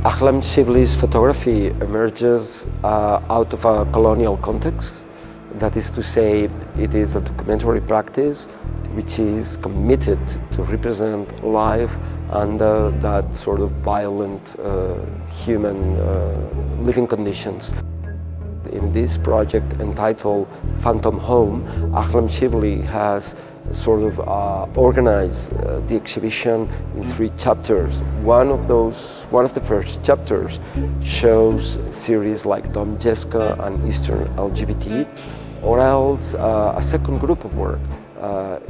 Ahlam Shibli's photography emerges out of a colonial context. That is to say, it is a documentary practice which is committed to represent life under that sort of violent human living conditions. In this project entitled Phantom Home, Ahlam Shibli has sort of organized the exhibition in 3 chapters. One of the first chapters shows series like Dom Jeska and Eastern LGBT, or else a second group of work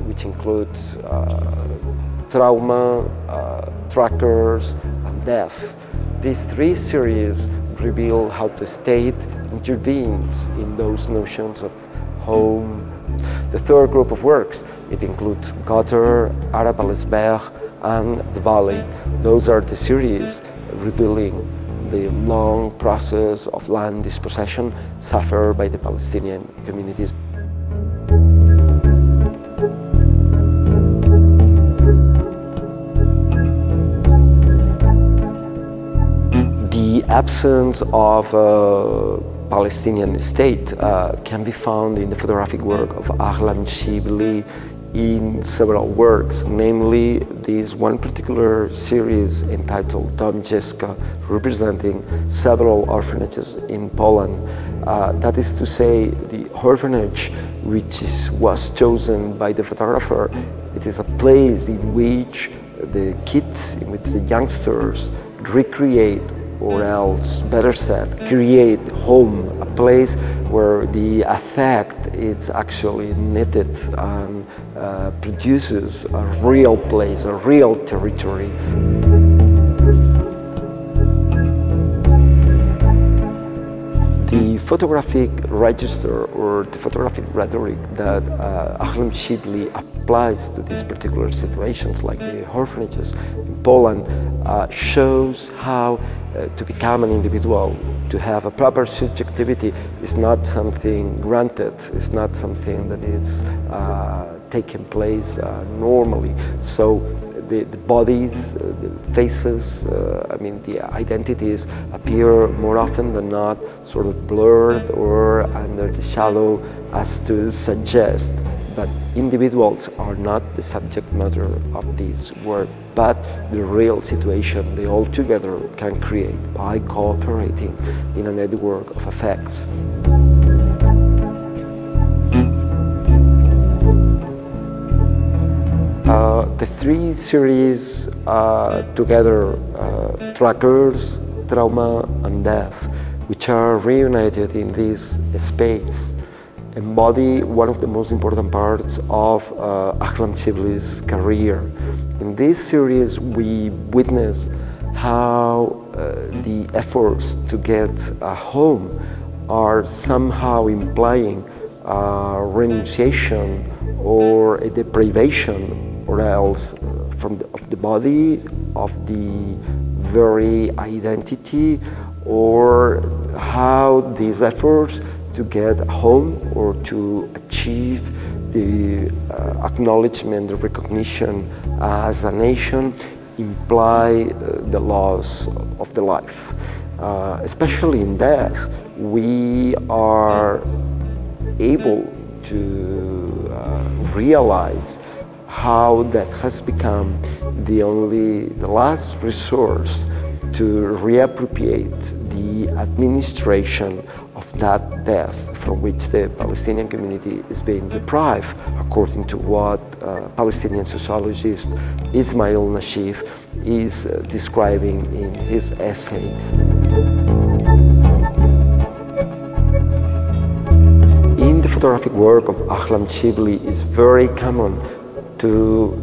which includes trauma, trackers, and death. These 3 series reveal how the state intervenes in those notions of home. The third group of works, it includes Gutter, Arab al-Isbah, and the Valley. Those are the series revealing the long process of land dispossession suffered by the Palestinian communities. The absence of a Palestinian state can be found in the photographic work of Ahlam Shibli in several works, namely this one particular series entitled Dom Jeska, representing several orphanages in Poland. That is to say, the orphanage was chosen by the photographer. It is a place in which the kids, in which the youngsters recreate, or else, better said, create home, a place where the affect is actually knitted and produces a real place, a real territory. The photographic register or the photographic rhetoric that Ahlam Shibli applies to these particular situations, like the orphanages in Poland, shows how to become an individual, to have a proper subjectivity, is not something granted, it's not something that is taking place normally. So the bodies, the faces, the identities appear more often than not sort of blurred or under the shadow, as to suggest that individuals are not the subject matter of this work, but the real situation they all together can create by cooperating in a network of effects. The 3 series together, Trackers, Trauma, and Death, which are reunited in this space, embody one of the most important parts of Ahlam Shibli's career. In this series, we witness how the efforts to get a home are somehow implying a renunciation or a deprivation, or else of the body, of the very identity, or how these efforts to get home or to achieve the acknowledgement, the recognition as a nation imply the loss of the life. Especially in death, we are able to realize how death has become the last resource to reappropriate the administration of that death from which the Palestinian community is being deprived, according to what Palestinian sociologist Ismail Nashif is describing in his essay. In the photographic work of Ahlam Shibli, it's very common to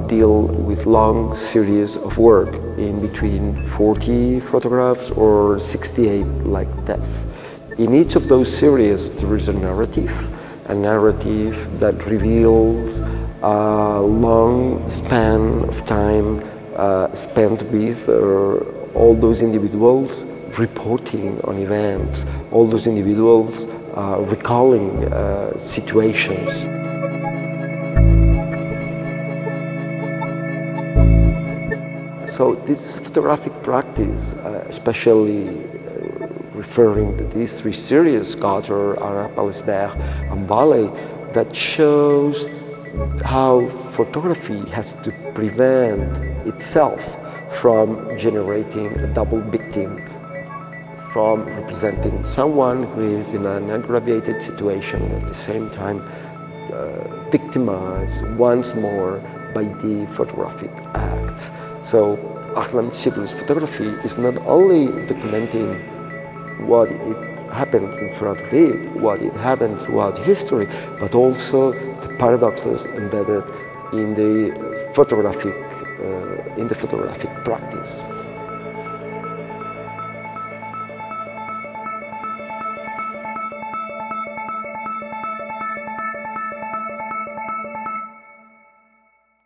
deal with long series of work in between 40 photographs or 68 like Death. In each of those series there is a narrative that reveals a long span of time spent with all those individuals reporting on events, all those individuals recalling situations. So this photographic practice, especially referring to these three series, Carter, Carles Guerra, and Ballet, that shows how photography has to prevent itself from generating a double victim, from representing someone who is in an aggravated situation, at the same time victimized once more by the photographic act. So Ahlam Shibli's photography is not only documenting what it happened in front of it, what it happened throughout history, but also the paradoxes embedded in the photographic practice.